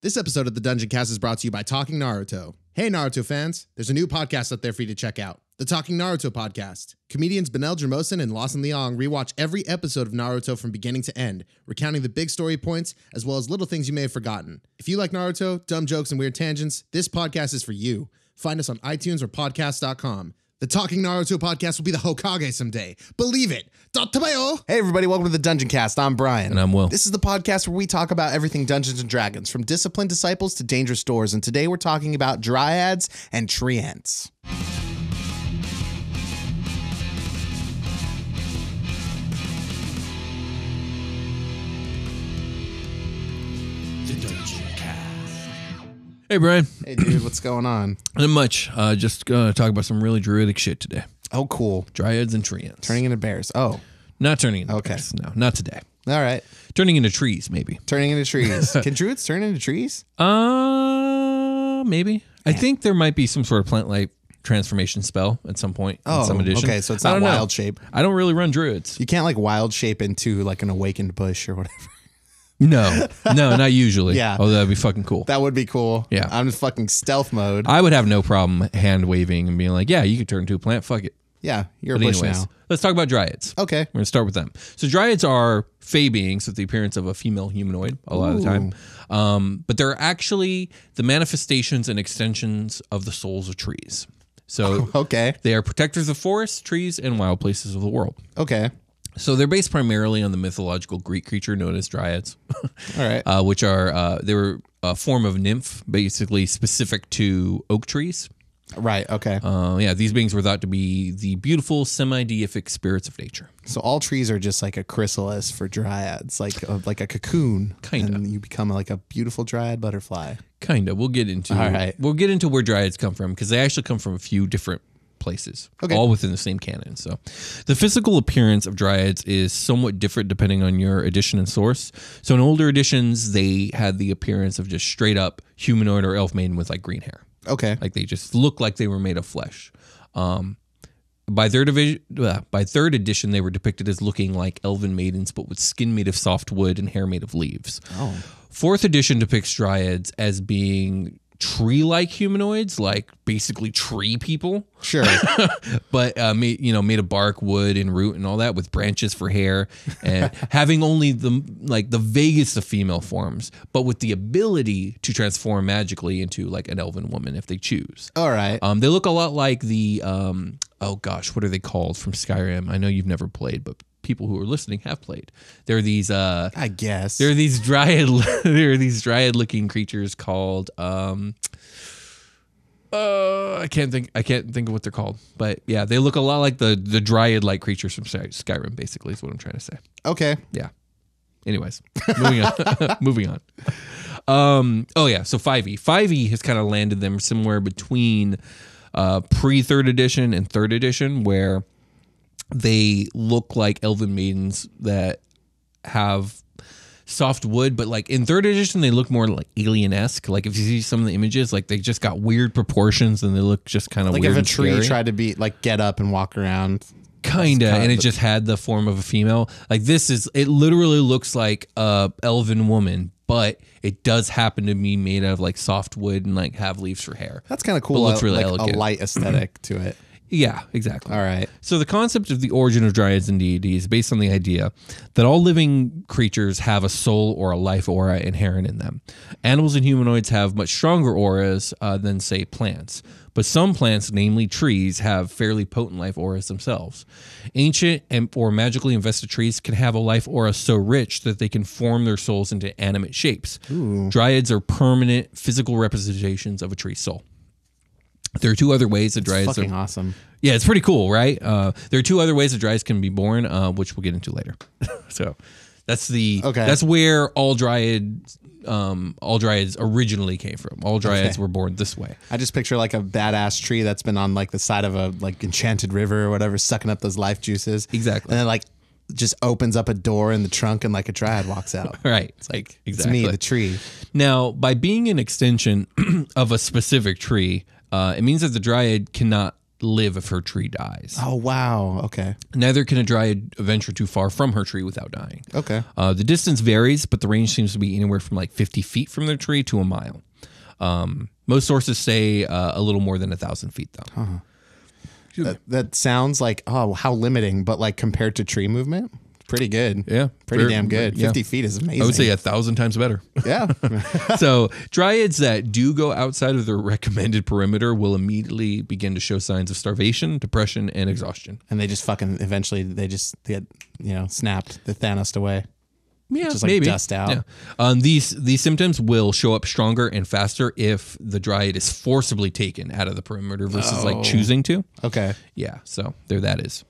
This episode of the Dungeon Cast is brought to you by Talking Naruto. Hey Naruto fans, there's a new podcast out there for you to check out. The Talking Naruto Podcast. Comedians Benel Jermosin and Lawson Leong rewatch every episode of Naruto from beginning to end, recounting the big story points as well as little things you may have forgotten. If you like Naruto, dumb jokes, and weird tangents, this podcast is for you. Find us on iTunes or podcast.com. The Talking Naruto Podcast will be the Hokage someday. Believe it. Hey everybody, welcome to the Dungeon Cast. I'm Brian. And I'm Will. This is the podcast where we talk about everything Dungeons & Dragons, from disciplined disciples to dangerous doors, and today we're talking about dryads and treants. Hey, Brian. Hey dude, what's going on? Not much. Just gonna talk about some really druidic shit today. Oh, cool. Dryads and treants. Turning into bears. Oh, Not turning into Okay. bears. No, not today. all right. Turning into trees, maybe. Turning into trees. Can druids turn into trees? Maybe. I think there might be some sort of plant-like transformation spell at some point in Oh, some edition. okay, so it's I not don't know. wild shape. I don't really run druids. You can't like wild shape into like an awakened bush or whatever. No, not usually. Yeah. Oh, that'd be fucking cool. That would be cool. Yeah. I'm just fucking stealth mode. I would have no problem hand waving and being like, yeah, you could turn into a plant. Fuck it. Yeah, you're But a bush anyways, now. let's talk about dryads. Okay. We're going to start with them. So dryads are fey beings with the appearance of a female humanoid a lot of the time. But they're actually the manifestations and extensions of the souls of trees. So Okay. they are protectors of forests, trees, and wild places of the world. Okay. So they're based primarily on the mythological Greek creature known as dryads, All right. which are they were a form of nymph, basically specific to oak trees. Right. Okay. These beings were thought to be the beautiful semi-deific spirits of nature. So all trees are just like a chrysalis for dryads, like a cocoon. Kinda. And you become like a beautiful dryad butterfly. Kinda. We'll get into All right. We'll get into where dryads come from because they actually come from a few different places, Okay. all within the same canon. So, the physical appearance of dryads is somewhat different depending on your edition and source. So, in older editions, they had the appearance of just straight up humanoid or elf maiden with like green hair, Okay. like they just looked like they were made of flesh. By third edition, they were depicted as looking like elven maidens, but with skin made of soft wood and hair made of leaves. Oh. Fourth edition depicts dryads as being tree-like humanoids, like basically tree people, Sure. but made of bark, wood, and root, and all that, with branches for hair, and having only the vaguest of female forms, but with the ability to transform magically into like an elven woman if they choose. All right. They look a lot like the what are they called from Skyrim? I know you've never played, but people who are listening have played. There are these I guess. there are these dryad looking creatures called I can't think of what they're called. But yeah, they look a lot like the dryad like creatures from Skyrim, basically, is what I'm trying to say. Okay. Yeah. Anyways, moving on. Moving on. So 5e. 5e has kind of landed them somewhere between pre-third edition and third edition, where they look like elven maidens that have soft wood, but like in third edition, they look more like alien-esque. Like if you see some of the images, like they just got weird proportions and they look just kind of Like weird. if a and tree scary. tried to be like get up and walk around. Kinda, That's and it kinda- just had the form of a female. Like it literally looks like a elven woman, but it does happen to be made out of like soft wood and like have leaves for hair. That's kind of cool. But looks really like elegant. a light aesthetic to it. Yeah, exactly. All right. So the concept of the origin of dryads and deities is based on the idea that all living creatures have a soul or a life aura inherent in them. Animals and humanoids have much stronger auras than, say, plants. But some plants, namely trees, have fairly potent life auras themselves. Ancient or magically invested trees can have a life aura so rich that they can form their souls into animate shapes. Dryads are permanent physical representations of a tree's soul. There are two other ways that dryads Fucking awesome. Yeah, it's pretty cool, right? There are two other ways that dryads can be born, which we'll get into later. So that's where all dryads originally came from. All dryads were born this way. I just picture like a badass tree that's been on like the side of a like enchanted river or whatever, sucking up those life juices. Exactly. And then like just opens up a door in the trunk and like a dryad walks out. Right. It's like, Exactly. it's me, the tree. Now, by being an extension of a specific tree, it means that the dryad cannot live if her tree dies. Oh, wow. Okay. Neither can a dryad venture too far from her tree without dying. Okay. The distance varies, but the range seems to be anywhere from like 50 feet from their tree to a mile. Most sources say a little more than 1,000 feet, though. That sounds like, oh, how limiting, but like compared to tree movement, pretty good. Yeah. Pretty damn good. Yeah. 50 feet is amazing. I would say 1,000 times better. Yeah. So dryads that do go outside of their recommended perimeter will immediately begin to show signs of starvation, depression, and exhaustion. And they just fucking, eventually they get, snapped. The Thanos away. Yeah, Just like maybe. dust out. Yeah. These symptoms will show up stronger and faster if the dryad is forcibly taken out of the perimeter versus like choosing to. Okay. Yeah, so there that is.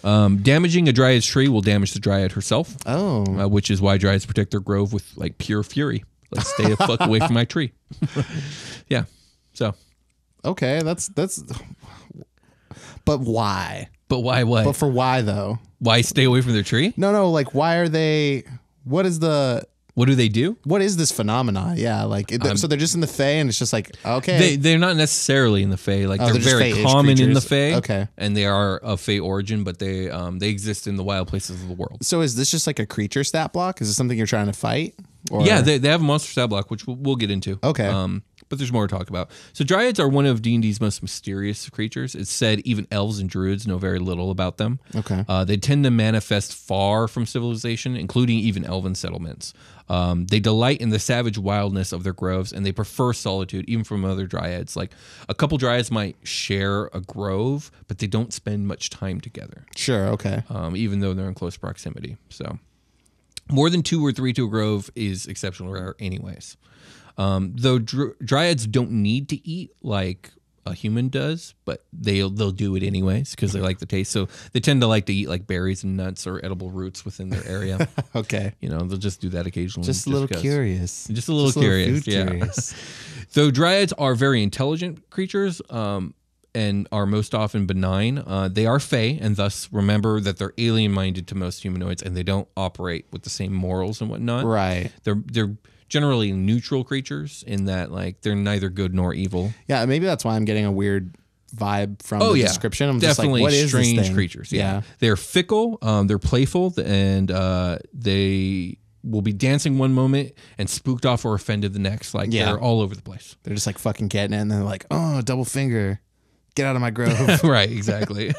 Damaging a dryad's tree will damage the dryad herself. Oh. Which is why dryads protect their grove with like pure fury. Like stay the fuck away from my tree. Yeah. So. Okay, that's. But why? But why what? But for why though? Why stay away from their tree? No. Like, why are they? What is What do they do? What is this phenomenon? Yeah, like so they're just in the Fae, and it's just like okay. They're not necessarily in the Fae. Like they're they're just very Fae-ish common in the creatures. Fae. Okay. And they are of Fae origin, but they exist in the wild places of the world. So is this just like a creature stat block? Is this something you're trying to fight? Or? Yeah, they have a monster stat block, which we'll get into. Okay. But there's more to talk about. So dryads are one of D&D's most mysterious creatures. It's said even elves and druids know very little about them. Okay. They tend to manifest far from civilization, including even elven settlements. They delight in the savage wildness of their groves, and they prefer solitude, even from other dryads. Like a couple dryads might share a grove, but they don't spend much time together. Sure. Okay. Even though they're in close proximity. So more than 2 or 3 to a grove is exceptionally rare anyways. Though dryads don't need to eat like a human does, but they'll do it anyways because they like the taste. So they tend to like to eat like berries and nuts or edible roots within their area. Okay. They'll just do that occasionally. Just a little curious. Just a little curious. Food Yeah. curious. Though dryads are very intelligent creatures, and are most often benign, they are Fae, and thus remember that they're alien-minded to most humanoids, and they don't operate with the same morals and whatnot. Right. They're generally neutral creatures in that like they're neither good nor evil. Yeah, maybe that's why I'm getting a weird vibe from the description. I'm definitely just like, what is strange this thing? creatures. Yeah. They're fickle, they're playful, and they will be dancing one moment and spooked off or offended the next. Like they're all over the place. They're just like fucking getting it, and they're like, oh, double finger. Get out of my grove. Right, exactly.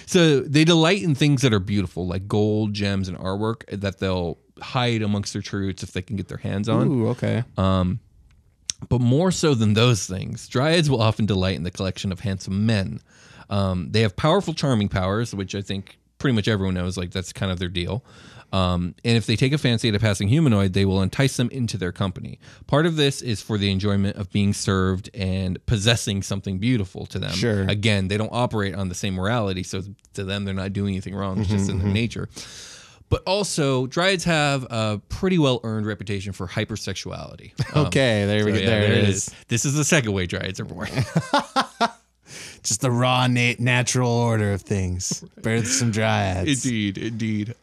So they delight in things that are beautiful, like gold, gems, and artwork that they'll hide amongst their tree roots if they can get their hands on. Ooh, okay. But more so than those things, dryads will often delight in the collection of handsome men. They have powerful charming powers, which I think pretty much everyone knows, like that's kind of their deal. And if they take a fancy at a passing humanoid, they will entice them into their company. Part of this is for the enjoyment of being served and possessing something beautiful to them. Sure. Again, they don't operate on the same morality, so to them, they're not doing anything wrong. It's just in their nature. But also, dryads have a pretty well-earned reputation for hypersexuality. Okay, there we go. There it is. This is the second way dryads are born. Just the raw, natural order of things. Birth some dryads. Indeed.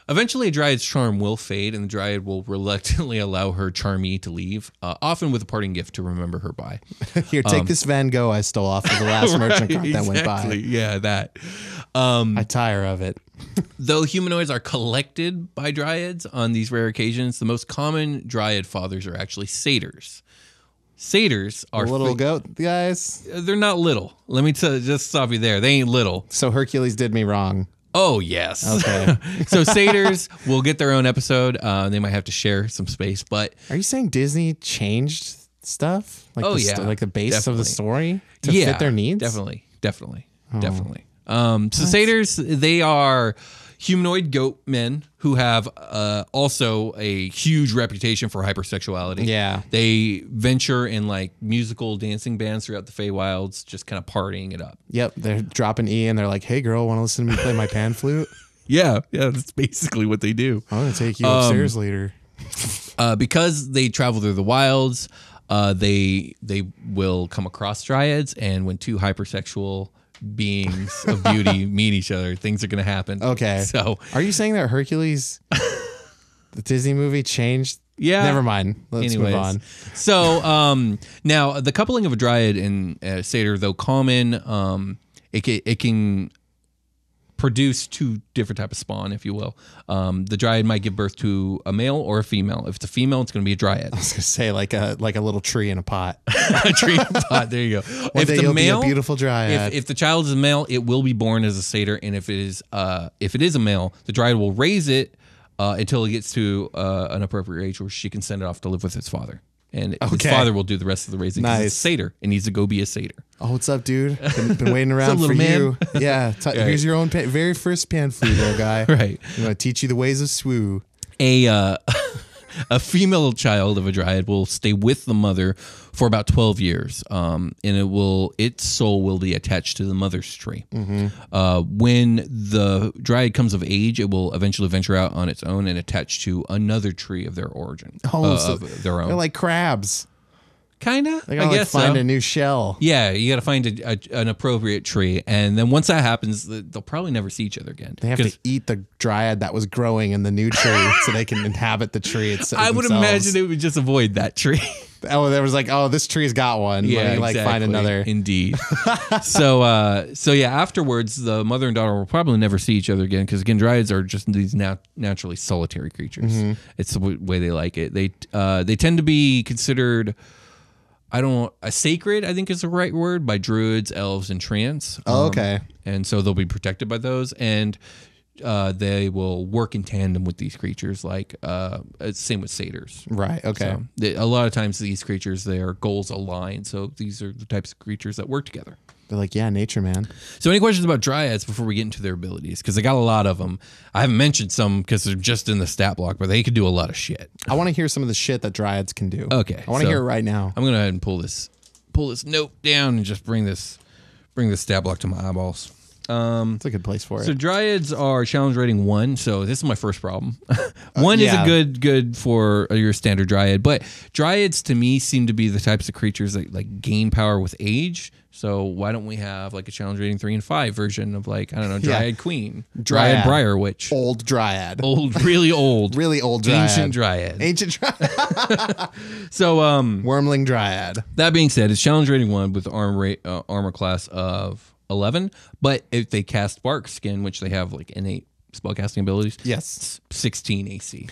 Eventually, a dryad's charm will fade, and the dryad will reluctantly allow her charmee to leave, often with a parting gift to remember her by. Here, take this Van Gogh I stole off of the last merchant cart that went by. Yeah, that. I tire of it. Though humanoids are collected by dryads on these rare occasions, the most common dryad fathers are actually satyrs. Satyrs are little goat guys. They're not little. Let me just stop you there. They ain't little. So Hercules did me wrong. Oh, yes. Okay. So satyrs will get their own episode. They might have to share some space, but... Are you saying Disney changed stuff? Like like the base definitely. of the story to fit their needs? Definitely. So satyrs, they are humanoid goat men who have also a huge reputation for hypersexuality. Yeah. They venture in like musical dancing bands throughout the Feywilds, just kind of partying it up. Yep. They're dropping E and they're like, hey, girl, want to listen to me play my pan flute? Yeah, that's basically what they do. I'm going to take you upstairs later. Because they travel through the wilds, they will come across dryads, and when two hypersexual beings of beauty meet each other, things are going to happen. Okay. So are you saying that Hercules, the Disney movie, changed Yeah. Never mind. Let's move on. So now the coupling of a dryad and a satyr, though common, it can produce two different type of spawn, if you will. The dryad might give birth to a male or a female. If it's a female, it's going to be a dryad. I was gonna say like a little tree in a pot. A tree in a pot. There you go. One If day the you'll male, be a beautiful dryad. if the child is a male, it will be born as a satyr, and if it is a male, the dryad will raise it until it gets to an appropriate age where she can send it off to live with its father. And its father will do the rest of the raising. Nice. It's a satyr. It needs to go be a satyr. Oh, what's up, dude? Been waiting around little for man? you. Yeah. Here's your own very first pan flute, there, guy. Right. I'm going to teach you the ways of swoo. A female child of a dryad will stay with the mother for about 12 years, and its soul will be attached to the mother's tree. When the dryad comes of age, it will eventually venture out on its own and attach to another tree of their origin, of their own. They're like crabs. Kinda, They gotta I guess find so. a new shell. Yeah, you got to find an appropriate tree, and then once that happens, they'll probably never see each other again. They have to eat the dryad that was growing in the new tree so they can inhabit the tree itself. I would imagine it would just avoid that tree. Oh, there was like, oh, this tree's got one. Let me find another. Indeed. So yeah, afterwards, the mother and daughter will probably never see each other again because, again, dryads are just these naturally solitary creatures. It's the way they like it. They tend to be considered, sacred, I think is the right word, by druids, elves, and treants. Oh, okay. And so they'll be protected by those. And they will work in tandem with these creatures, like same with satyrs. Right. Okay. So a lot of times these creatures, their goals align. So these are the types of creatures that work together. They're like, yeah, nature, man. So any questions about dryads before we get into their abilities? Because they got a lot of them. I haven't mentioned some because they're just in the stat block, but they could do a lot of shit. I want to hear some of the shit that dryads can do. Okay. I want to hear it right now. I'm going to go ahead and pull this note down and just bring this stat block to my eyeballs. It's a good place for So it. dryads are challenge rating 1. So this is my first problem. 1 is a good for your standard dryad, but dryads to me seem to be the types of creatures that like gain power with age. So why don't we have like a challenge rating 3 and 5 version of like, I don't know, Dryad Queen, Dryad Briar Witch, Old dryad. really old, Really old dryad. ancient dryad. Ancient dryad. So Wormling dryad. that being said, it's challenge rating 1 with armor class of 11, but if they cast Bark Skin, which they have like innate spellcasting abilities, Yes. it's 16 AC.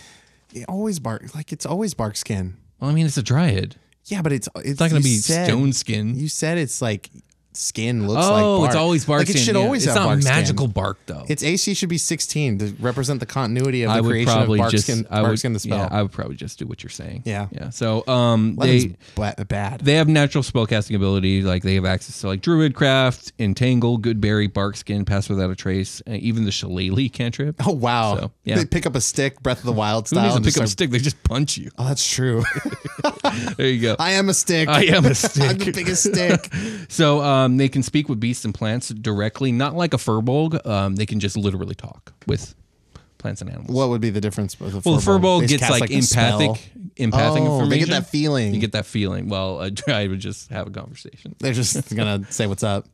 It always it's always bark skin. Well, I mean, it's a dryad. Yeah, but it's not gonna be stone skin. You said it's like skin looks like bark. It's always bark Like skin. it should yeah. always it's have not bark magical skin. bark though. Its AC should be 16 to represent the continuity of I the would creation of probably bark just skin, I bark would, skin the spell. Yeah, I would probably just do what you're saying. Yeah. Yeah. So Lemon's bad. they have natural spellcasting ability, like they have access to like Druidcraft, Entangle, Good Berry, Bark Skin, Pass Without a Trace, even the Shillelagh cantrip. Oh wow. So, yeah. They pick up a stick, Breath of the Wild Who style. needs to and pick just up a start- stick? They just punch you. Oh, that's true. There you go. I am a stick. I am a stick. I'm the biggest stick. So they can speak with beasts and plants directly, not like a furbolg. They can just literally talk with plants and animals. What would be the difference with a Well, the furbolg They just gets cast, like a spell. empathic Oh, information. they get that feeling. You get that feeling. Well, a dryad would just have a conversation. They're just gonna say what's up.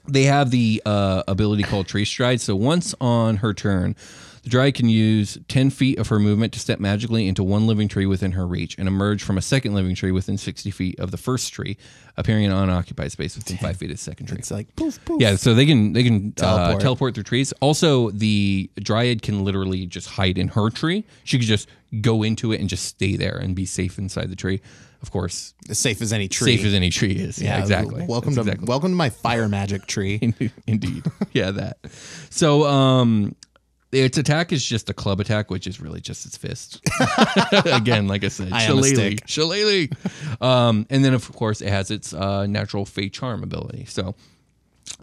They have the ability called Tree Stride. So once on her turn, the dryad can use 10 feet of her movement to step magically into one living tree within her reach and emerge from a second living tree within 60 feet of the first tree, appearing in an unoccupied space within 5 feet of the second tree. It's like poof poof. Yeah, so they can Teleport. through trees. Also, the dryad can literally just hide in her tree. She could just go into it and just stay there and be safe inside the tree. Of course, As safe as any tree. safe as any tree is. Yeah, exactly. Welcome That's to exactly. welcome to my fire magic tree. Indeed. Yeah, that. So its attack is just a club attack, which is really just its fist. Again, like I said, I am a stick. Shillelagh. And then, of course, it has its natural Fey Charm ability. So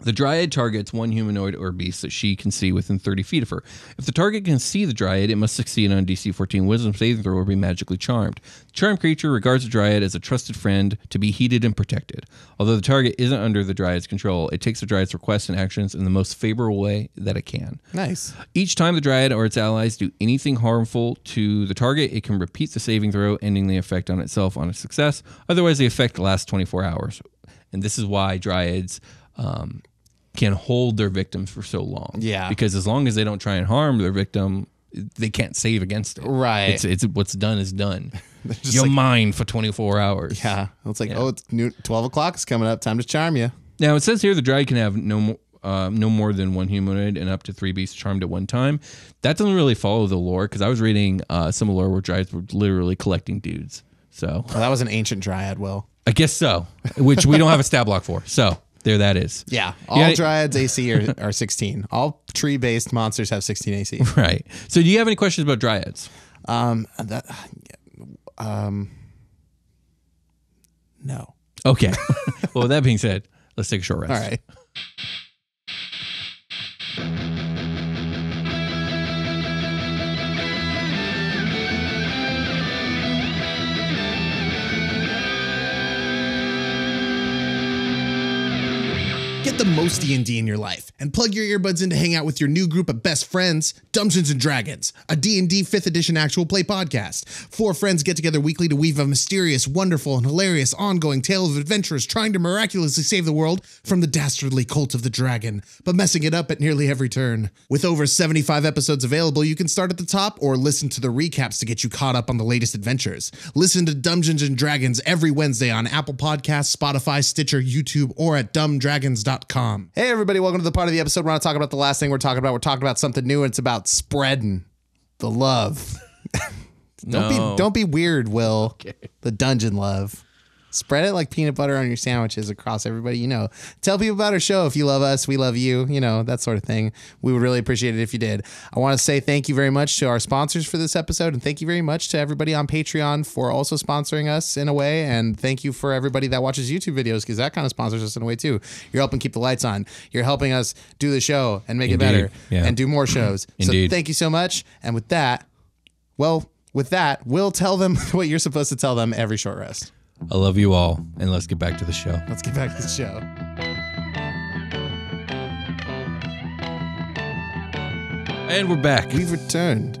the dryad targets one humanoid or beast that she can see within 30 feet of her. If the target can see the dryad, it must succeed on a DC 14 wisdom saving throw or be magically charmed. The charmed creature regards the dryad as a trusted friend to be heeded and protected. Although the target isn't under the dryad's control, it takes the dryad's requests and actions in the most favorable way that it can. Nice. Each time the dryad or its allies do anything harmful to the target, it can repeat the saving throw, ending the effect on itself on a success. Otherwise, the effect lasts 24 hours. And this is why dryads can hold their victims for so long. Yeah. Because as long as they don't try and harm their victim, they can't save against it. Right. It's what's done is done. just You're like- mine for 24 hours. Yeah. It's like, oh, it's 12 o'clock is coming up. Time to charm you. Now it says here the dryad can have no more than one humanoid and up to 3 beasts charmed at one time. That doesn't really follow the lore because I was reading some lore where dryads were literally collecting dudes. So Well, that was an ancient dryad, Will. I guess so, which we don't have a stat block for. So there that is. Yeah. All dryads AC are 16. All tree-based monsters have 16 AC. Right. So do you have any questions about dryads? No. Okay. Well, with that being said, let's take a short rest. All right. Get the most D&D in your life and plug your earbuds in to hang out with your new group of best friends, Dungeons & Dragons, a D&D 5th edition actual play podcast. 4 friends get together weekly to weave a mysterious, wonderful, and hilarious ongoing tale of adventurers trying to miraculously save the world from the dastardly cult of the dragon, but messing it up at nearly every turn. With over 75 episodes available, you can start at the top or listen to the recaps to get you caught up on the latest adventures. Listen to Dungeons & Dragons every Wednesday on Apple Podcasts, Spotify, Stitcher, YouTube, or at dumbdragons.com. Hey, everybody. Welcome to the part of the episode we're not talking about the last thing we're talking about. We're talking about something new, and it's about spreading the love. Don't be weird, Will. Okay. The dungeon love. Spread it like peanut butter on your sandwiches across everybody you know. Tell people about our show. If you love us, we love you. You know, that sort of thing. We would really appreciate it if you did. I want to say thank you very much to our sponsors for this episode, and thank you very much to everybody on Patreon for also sponsoring us in a way, and thank you for everybody that watches YouTube videos, because that kind of sponsors us in a way too. You're helping keep the lights on. You're helping us do the show and make it better and do more shows. Indeed. So thank you so much. And with that, we'll tell them what you're supposed to tell them every short rest. I love you all, and let's get back to the show. Let's get back to the show. And we're back. We've returned.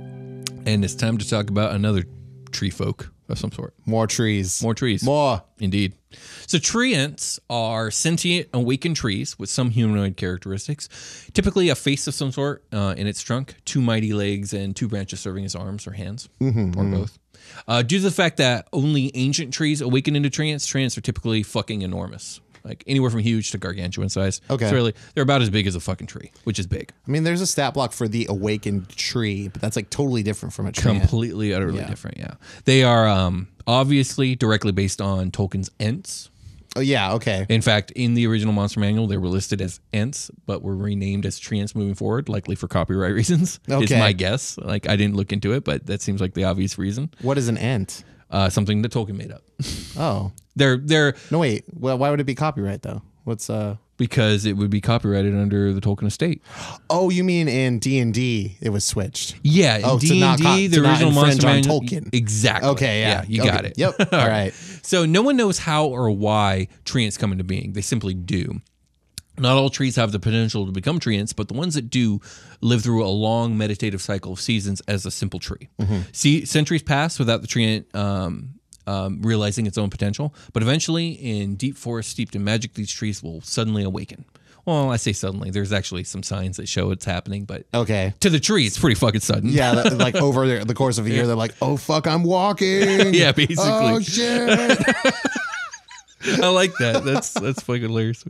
And it's time to talk about another tree folk of some sort. More trees. More trees. More. Indeed. So treants are sentient, awakened trees with some humanoid characteristics. Typically a face of some sort in its trunk, 2 mighty legs, and 2 branches serving as arms or hands, or both. Due to the fact that only ancient trees awaken into treants, treants are typically fucking enormous. Like anywhere from huge to gargantuan size. Okay. So they're about as big as a fucking tree, which is big. I mean, there's a stat block for the awakened tree, but that's like totally different from a tree. Completely, utterly different, yeah. They are obviously directly based on Tolkien's Ents. Oh, yeah, okay. In fact, in the original Monster Manual, they were listed as Ents, but were renamed as treants moving forward, likely for copyright reasons. Okay. Is my guess. Like, I didn't look into it, but that seems like the obvious reason. What is an ent? Something that Tolkien made up. Oh. They're No, wait. Well, why would it be copyright, though? What's because it would be copyrighted under the Tolkien estate. Oh, you mean in D&D it was switched? Yeah, in D&D, the original Monster Manual. Tolkien. Exactly. Okay, yeah. you got it. Yep. All right. So no one knows how or why treants come into being. They simply do. Not all trees have the potential to become treants, but the ones that do live through a long meditative cycle of seasons as a simple tree. See, centuries pass without the treant realizing its own potential, but eventually, in deep forest steeped in magic, these trees will suddenly awaken. Well, I say suddenly. There's actually some signs that show it's happening, but Okay. to the tree, it's pretty fucking sudden. Yeah, like over the course of a year, they're like, oh, fuck, I'm walking. Yeah, basically. Oh, shit. I like that. That's fucking hilarious.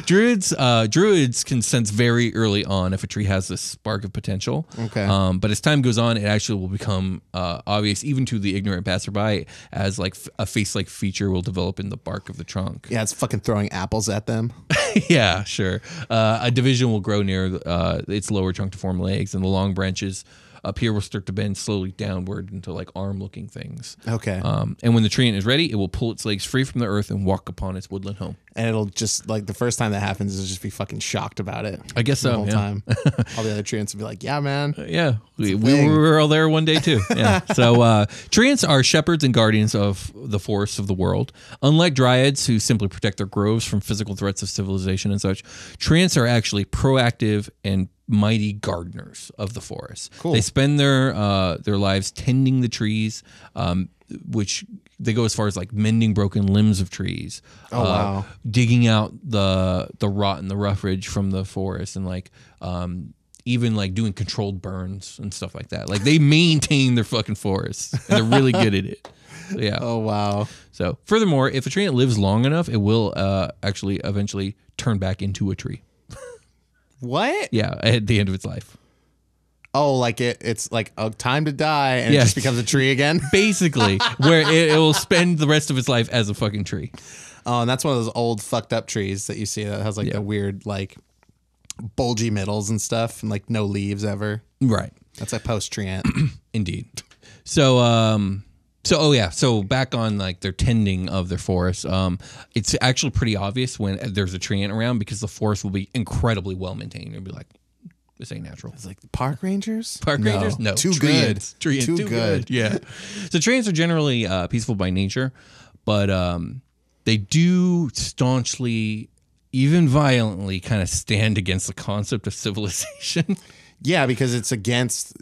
Druids can sense very early on if a tree has this spark of potential. Okay. But as time goes on, it actually will become obvious even to the ignorant passerby as like a face-like feature will develop in the bark of the trunk. Yeah, it's fucking throwing apples at them. Yeah, sure. A division will grow near its lower trunk to form legs, and the long branches up here will start to bend slowly downward into like arm-looking things. Okay. And when the treant is ready, it will pull its legs free from the earth and walk upon its woodland home. And it'll just, like, the first time that happens, it'll just be fucking shocked about it. I guess so, The whole yeah. time. All the other treants will be like, yeah, man. Yeah, we thing. were all there one day too. Yeah. So treants are shepherds and guardians of the forests of the world. Unlike dryads, who simply protect their groves from physical threats of civilization and such, treants are actually proactive and mighty gardeners of the forest. Cool. They spend their lives tending the trees, which they go as far as like mending broken limbs of trees. Oh, wow. Digging out the rot and the roughage from the forest, and like even like doing controlled burns and stuff like that. Like they maintain their fucking forests and they're really good at it. So, yeah. Oh, wow. So furthermore, if a tree lives long enough, it will actually eventually turn back into a tree. What? Yeah, at the end of its life. Oh, like it's like a time to die and it Yes. just becomes a tree again? Basically, where it will spend the rest of its life as a fucking tree. Oh, and that's one of those old fucked up trees that you see that has like the weird like bulgy middles and stuff and like no leaves ever. Right. That's a post-tree ant. Indeed. So, so back on like their tending of their forest, it's actually pretty obvious when there's a tree ant around because the forest will be incredibly well maintained. It'll be like, this ain't natural. It's like park rangers? Rangers? No. Too Tree good. ants. Tree ants. Too good. Yeah. So tree ants are generally peaceful by nature, but they do staunchly, even violently, kind of stand against the concept of civilization. Yeah, because it's against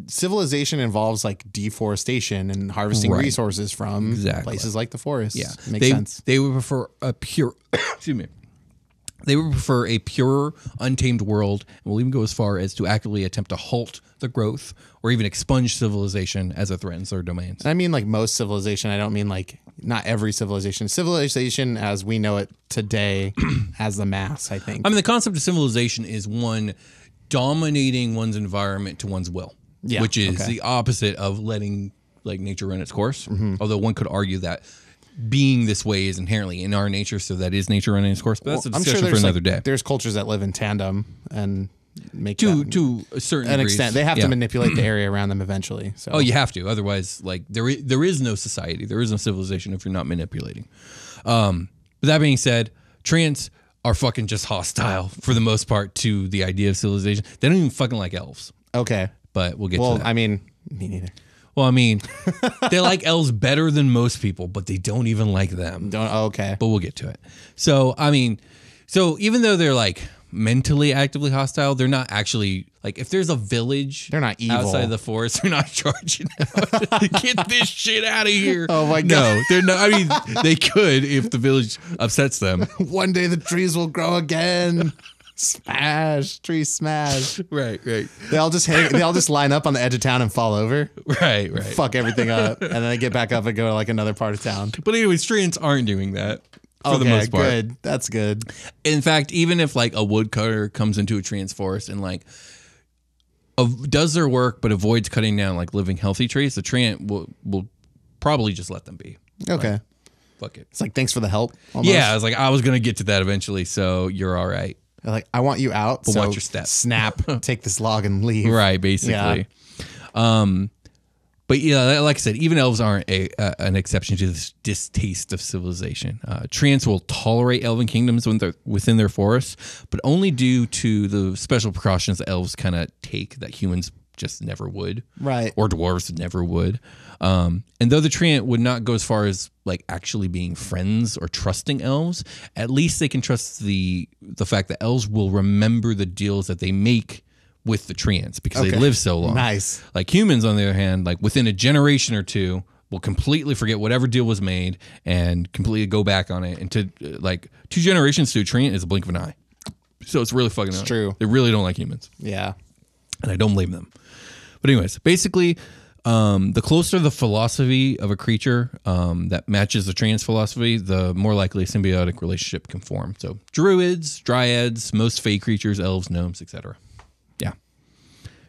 civilization involves like deforestation and harvesting Right. resources from Exactly. places like the forest. Yeah, Makes sense. They would prefer a pure, excuse me. They would prefer a pure, untamed world, and will even go as far as to actively attempt to halt the growth or even expunge civilization as it threatens their domains. And I mean like most civilization. I don't mean like not every civilization. Civilization as we know it today as the mass, I think. I mean, the concept of civilization is one dominating one's environment to one's will, Yeah, which is okay. the opposite of letting like nature run its course. Although one could argue that being this way is inherently in our nature, so that is nature running its course. But that's a discussion for there's another like, day. there's cultures that live in tandem and make To that, a certain an degrees. extent. They have Yeah. to manipulate the area around them eventually. So Oh, you have to. Otherwise, like there is no society, there is no civilization if you're not manipulating. But that being said, tree ants are fucking just hostile for the most part to the idea of civilization. They don't even fucking like elves. okay. But we'll get Well, to that. I mean, me neither. Well, I mean, they like elves better than most people, but they don't even like them. Don't. Oh, okay. But we'll get to it. So, I mean, even though they're like mentally actively hostile, they're not actually like if there's a village They're not evil. outside the forest, they're not charging out. Get this shit out of here. Oh my No, God. they're not. I mean, they could if the village upsets them. One day the trees will grow again. Smash, tree smash. Right. They all just line up on the edge of town and fall over, Right. fuck everything up, and then they get back up and go to like another part of town. But anyways, tree ants aren't doing that for the most part. Good. That's good. In fact, even if like a woodcutter comes into a tree ants forest and like does their work but avoids cutting down like living healthy trees, the tree ant will probably just let them be. Okay. Fuck it. It's like thanks for the help. Almost. Yeah, I was gonna get to that eventually, so you're all right. They're like, I want you out. But so watch your step. Snap. Take this log and leave. Right, basically. But yeah, like I said, even elves aren't an exception to this distaste of civilization. Tree ants will tolerate elven kingdoms when they're within their forests, but only due to the special precautions that elves kind of take that humans just never would. Right. Or dwarves never would. And though the tree ant would not go as far as like actually being friends or trusting elves, at least they can trust the fact that elves will remember the deals that they make with the tree ants because they Okay. live so long. Nice. Like humans, on the other hand, like within a generation or two, will completely forget whatever deal was made and completely go back on it. And to like 2 generations to a tree ant is a blink of an eye. So it's really fucking annoying. true. They really don't like humans, Yeah. and I don't blame them. But anyways, basically, the closer the philosophy of a creature that matches the tree ant's philosophy, the more likely a symbiotic relationship can form. So druids, dryads, most fey creatures, elves, gnomes, etc. Yeah.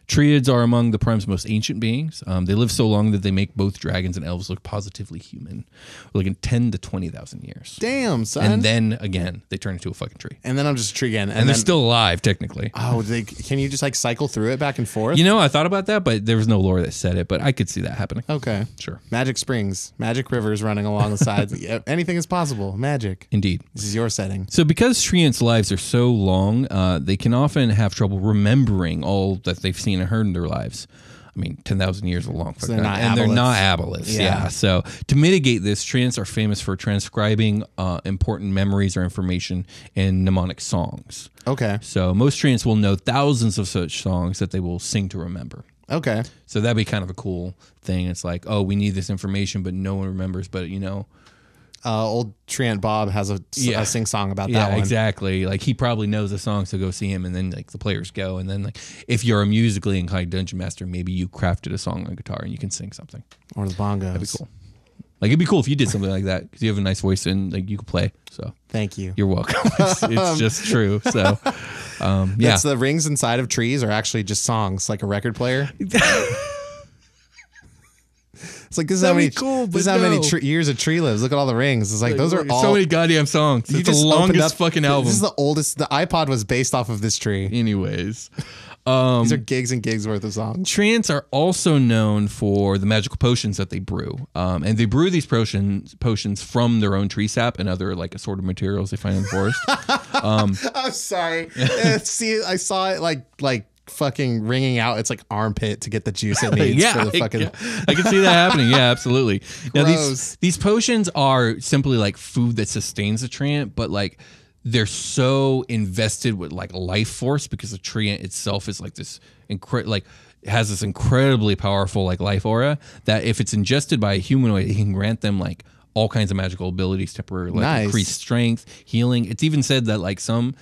Triads are among the Prime's most ancient beings. They live so long that they make both dragons and elves look positively human. We're looking 10 to 20,000 years. Damn, son. And then again, they turn into a fucking tree. And then I'm just a tree again. And they're then, still alive, technically. Oh, can you just like cycle through it back and forth? You know, I thought about that, but there was no lore that said it, but I could see that happening. Okay. Sure. Magic springs, magic rivers running along the sides. Yeah, anything is possible. Magic. Indeed. This is your setting. So because tree ants' lives are so long, they can often have trouble remembering all that they've seen and heard in their lives. I mean, 10,000 years is a long fucking they're time. not And they're aboleths. not aboleths. Yeah. Yeah. So to mitigate this, tree ants are famous for transcribing important memories or information in mnemonic songs. Okay. So most tree ants will know thousands of such songs that they will sing to remember. Okay. So that'd be kind of a cool thing. It's like, oh, we need this information, but no one remembers. But, you know, old Treant Bob has a sing song about that Yeah, one. exactly. Like he probably knows the song, so go see him, and then like the players go, and then like if you're a musically inclined dungeon master, maybe you crafted a song on guitar and you can sing something. Or the bongos. That'd be cool. Like it'd be cool if you did something like that because you have a nice voice and like you could play. So thank you. you're welcome. It's just true. So yeah, That's the rings inside of trees are actually just songs, like a record player. It's like this is how many years a tree lives. Look at all the rings. It's like those are all so many goddamn songs. It's the longest fucking album. This is the oldest. The iPod was based off of this tree. Anyways. These are gigs and gigs worth of songs. Treants are also known for the magical potions that they brew. And they brew these potions from their own tree sap and other like assorted materials they find in the forest. I'm sorry. See, I saw it like fucking wringing out its like armpit to get the juice it needs for the fucking I can see that happening. Yeah, absolutely. Now Gross. these potions are simply like food that sustains a treant, but like they're so invested with like life force because the treant itself is like this has this incredibly powerful like life aura that if it's ingested by a humanoid, it can grant them like all kinds of magical abilities, temporary like increased strength, healing. It's even said that like some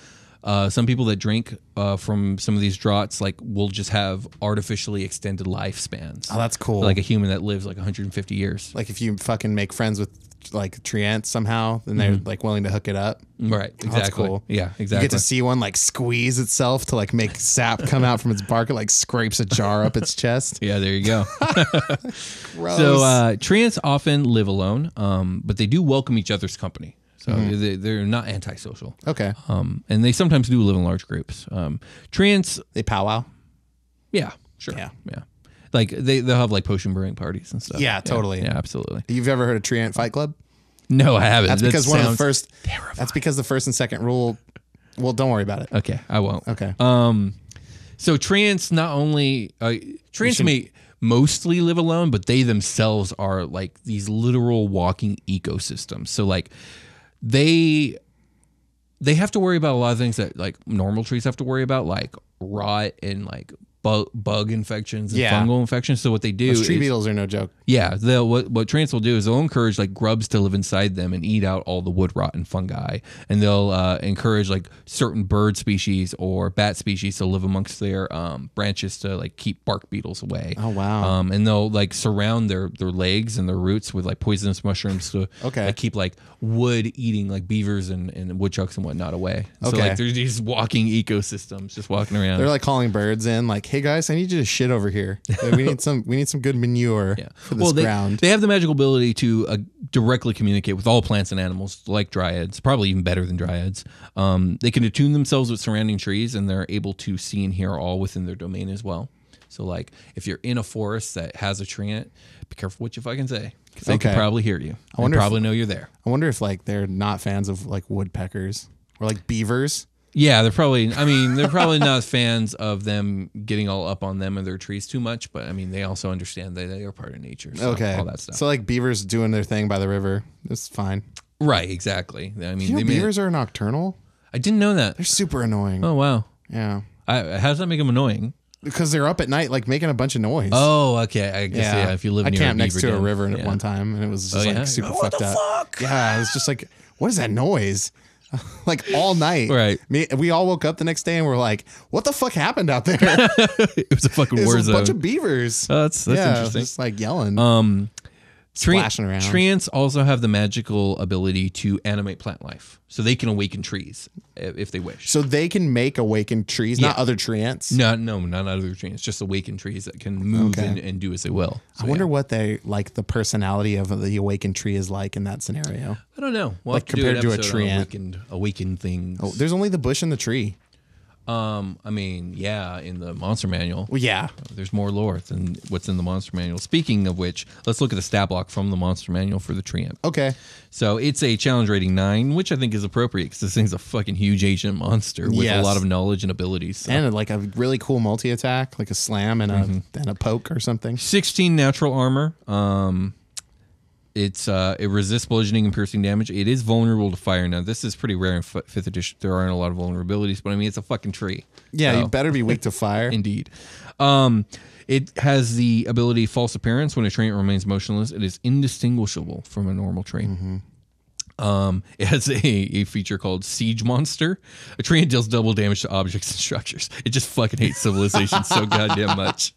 people that drink from some of these draughts like will just have artificially extended lifespans. Oh, that's cool. Like a human that lives like 150 years. Like if you fucking make friends with like treants somehow, then they're like willing to hook it up. Right. Exactly. That's cool. Yeah, exactly. You get to see one like squeeze itself to like make sap come out from its bark. It like scrapes a jar up its chest. Yeah, there you go. Gross. So treants often live alone, but they do welcome each other's company. So they're not antisocial. Okay. And they sometimes do live in large groups. Treants, They powwow. yeah, sure. Yeah. Yeah. Like they'll have like potion brewing parties and stuff. Yeah, totally. Yeah, absolutely. You've ever heard of Treant Fight Club? No, I haven't. That's because one of the first. terrifying. That's because the first and second rule. Well, don't worry about it. Okay, I won't. Okay. So treants not only treants may mostly live alone, but they themselves are like these literal walking ecosystems. So like they have to worry about a lot of things that like normal trees have to worry about, like rot and like bug infections and fungal infections. So what they do Those tree is, beetles are no joke. yeah, what treants will do is they'll encourage like grubs to live inside them and eat out all the wood rot and fungi, and they'll encourage like certain bird species or bat species to live amongst their branches to like keep bark beetles away. Oh wow. And they'll like surround their legs and their roots with like poisonous mushrooms to like, keep like wood eating like beavers and woodchucks and whatnot away. So like there's these walking ecosystems just walking around. They're like calling birds in, like, "Hey guys, I need you to shit over here. Like, we need some good manure for this ground." They have the magical ability to directly communicate with all plants and animals, like dryads, probably even better than dryads. They can attune themselves with surrounding trees, and they're able to see and hear all within their domain as well. So, like, if you're in a forest that has a treant, be careful what you fucking say, because they can probably hear you. They probably know you're there. I wonder if like they're not fans of like woodpeckers or like beavers. Yeah, they're probably not fans of them getting all up on them and their trees too much, but I mean, they also understand that they are part of nature. So all that stuff. So like beavers doing their thing by the river, it's fine. Right, exactly. I mean, beavers are nocturnal. I didn't know that. They're super annoying. Oh, wow. Yeah. How does that make them annoying? Because they're up at night, like making a bunch of noise. Oh, okay. I guess, yeah. If you live near I camped a next to a den. river at one time, and it was just like super fucked up. What the fuck? Yeah, it was just like, what is that noise? Like all night. Right. We all woke up the next day and we're like, what the fuck happened out there? It was a fucking war zone. A bunch of beavers. Oh, that's interesting. Just like yelling. Splashing around. Treants also have the magical ability to animate plant life, so they can awaken trees if they wish. So they can make awakened trees, not other treants. No, not other treants. Just awakened trees that can move and do as they will. So, I wonder what they like. The personality of the awakened tree is like in that scenario. I don't know. We'll like compared to a treant. Awakened things. Oh, there's only the bush and the tree. I mean, yeah, in the monster manual. Well, yeah. There's more lore than what's in the monster manual. Speaking of which, let's look at the stat block from the monster manual for the treant. Okay. So it's a challenge rating 9, which I think is appropriate because this thing's a fucking huge ancient monster with a lot of knowledge and abilities. So. And like a really cool multi-attack, like a slam and a poke or something. 16 natural armor. It resists bludgeoning and piercing damage. It is vulnerable to fire. Now, this is pretty rare in 5th edition. There aren't a lot of vulnerabilities, but I mean, it's a fucking tree. Yeah, you better be weak to fire. Indeed. It has the ability false appearance. When a treant remains motionless, it is indistinguishable from a normal tree. It has a feature called Siege Monster. A treant deals double damage to objects and structures. It just fucking hates civilization so goddamn much.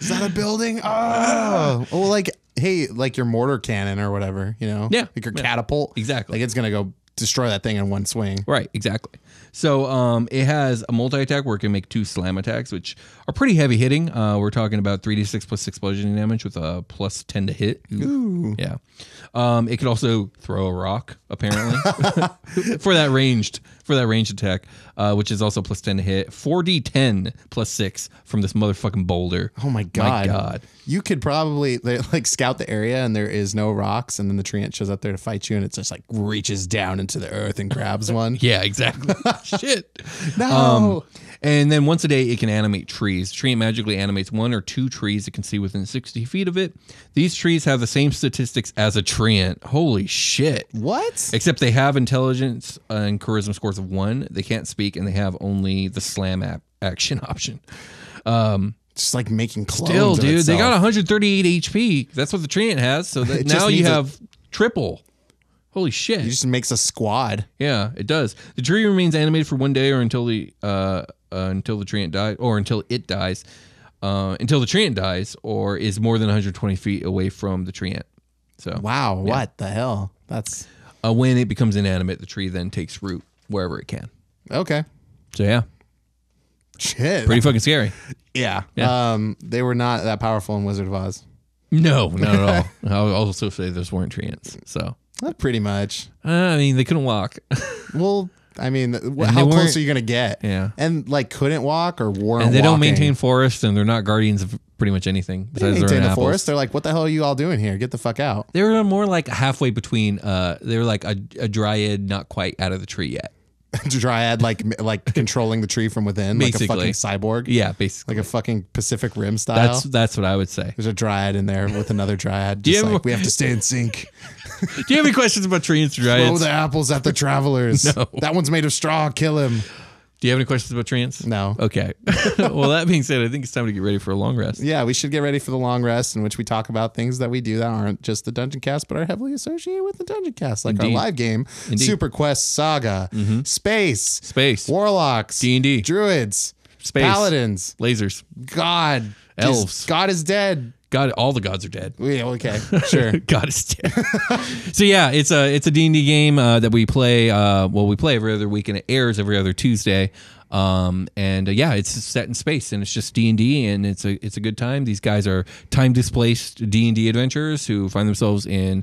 Is that a building? Oh, well, like, hey, like your mortar cannon or whatever, you know? Yeah. Like your catapult. Exactly. Like it's going to go destroy that thing in one swing. Right, exactly. So it has a multi-attack where it can make 2 slam attacks, which are pretty heavy hitting. We're talking about 3d6 plus 6 bludgeoning damage with a plus 10 to hit. Ooh. Yeah. It could also throw a rock, apparently, for that ranged attack, which is also plus 10 to hit. 4d10 plus 6 from this motherfucking boulder. Oh my God. My God. You could probably like scout the area and there is no rocks, and then the treant shows up there to fight you, and it just like reaches down into the earth and grabs one. Yeah, exactly. Shit. No. And then once a day, it can animate trees. Treant magically animates 1 or 2 trees it can see within 60 feet of it. These trees have the same statistics as a treant. Holy shit. What? Except they have intelligence and charisma scores of 1. They can't speak, and they have only the slam action option. Just like making clones. Still, of dude, they got itself. 138 HP. That's what the treant has. So that It just now you needs a- have triple. Holy shit. It just makes a squad. Yeah, it does. The tree remains animated for 1 day or until the treant dies, or until it dies, until the treant dies, or is more than 120 feet away from the treant. So Wow. What the hell? That's when it becomes inanimate, the tree then takes root wherever it can. okay. So yeah, Shit. pretty fucking scary. Yeah. Yeah. They were not that powerful in Wizard of Oz. No, not at all. I'll also say those weren't treants. So Pretty much. I mean, they couldn't walk. Well, I mean, how weren't- close are you gonna get? Yeah. And like, couldn't walk or weren't. And they don't walking. maintain forests, and they're not guardians of pretty much anything They besides their maintain own the apples. forest. They're like, what the hell are you all doing here? Get the fuck out. They were more like halfway between. They were like a dryad, not quite out of the tree yet. Dryad, like controlling the tree from within, Basically. like a fucking cyborg. Yeah, basically. Like a fucking Pacific Rim style. That's what I would say. There's a dryad in there with another dryad. you Just have- like, we have to stay in sync. Do you have any questions about treants or Throw dryads? the apples at the travelers. No. That one's made of straw. Kill him. Do you have any questions about treants? No. Okay. Well, that being said, I think it's time to get ready for a long rest. Yeah, we should get ready for the long rest in which we talk about things that we do that aren't just the Dungeon Cast, but are heavily associated with the Dungeon Cast, like Indeed. our live game, Indeed. Super Quest Saga, Space, Space, Warlocks, D&D, Druids, Space, Paladins, lasers, God, Elves. God is dead. God, all the gods are dead. Yeah, okay, sure. God is dead. So yeah, it's a D&D game that we play. We play every other week, and it airs every other Tuesday. Yeah, it's set in space, and it's just D&D, and it's a good time. These guys are time displaced D&D adventurers who find themselves in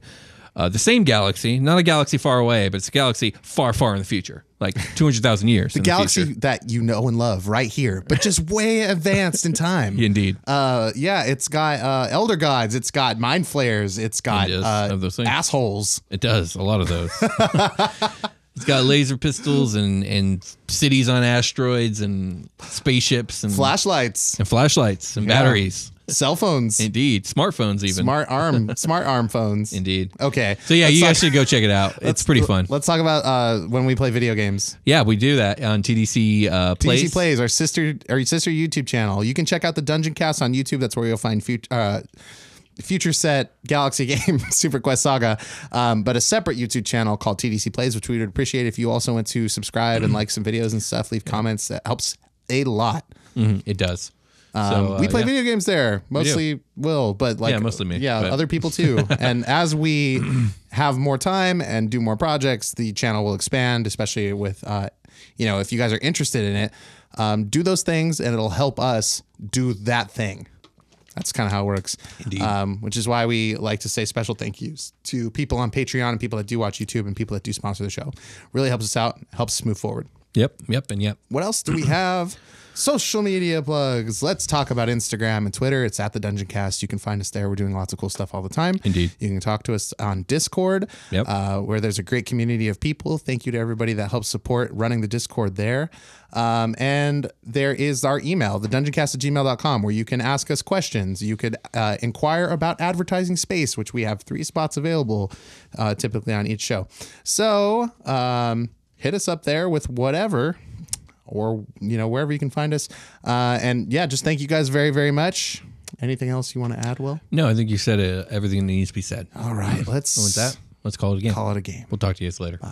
the same galaxy, not a galaxy far away, but it's a galaxy far, far in the future, like 200,000 years. The galaxy that you know and love right here, but just way advanced in time. Indeed. Yeah, it's got elder gods, it's got mind flayers, it's got It does have those things. assholes. It does a lot of those. It's got laser pistols and cities on asteroids and spaceships and Flashlights, flashlights and batteries. cell phones, Indeed, smartphones even. smart arm phones. Indeed. Okay. So yeah, Let's you talk- guys should go check it out. It's pretty fun. Let's talk about when we play video games. Yeah, we do that on TDC Plays. TDC Plays, our sister YouTube channel. You can check out the Dungeon Cast on YouTube. That's where you'll find future set Galaxy game Super Quest Saga, but a separate YouTube channel called TDC Plays, which we would appreciate if you also went to subscribe and like some videos and stuff, leave comments. That helps a lot. It does. So, We play yeah. video games there, mostly Will, but like Yeah, mostly me, yeah, but- other people too. And as we have more time and do more projects, the channel will expand, especially with if you guys are interested in it, do those things and it'll help us do that thing. That's kind of how it works. Indeed. Which is why we like to say special thank yous to people on Patreon and people that do watch YouTube and people that do sponsor the show. Really helps us out, helps us move forward. Yep. What else do we have? Social media plugs. Let's talk about Instagram and Twitter. It's at the Dungeon Cast. You can find us there. We're doing lots of cool stuff all the time. Indeed. You can talk to us on Discord, Yep. where there's a great community of people. Thank you to everybody that helps support running the Discord there. And there is our email, thedungeoncast@gmail.com, where you can ask us questions. You could inquire about advertising space, which we have 3 spots available typically on each show. So hit us up there with whatever, or wherever you can find us. And yeah, just thank you guys very, very much. Anything else you want to add, Will? No, I think you said everything that needs to be said. All right, let's. With that, Let's call it a game. Call it a game. We'll talk to you guys later. Bye.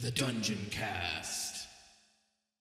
The Dungeon Cast.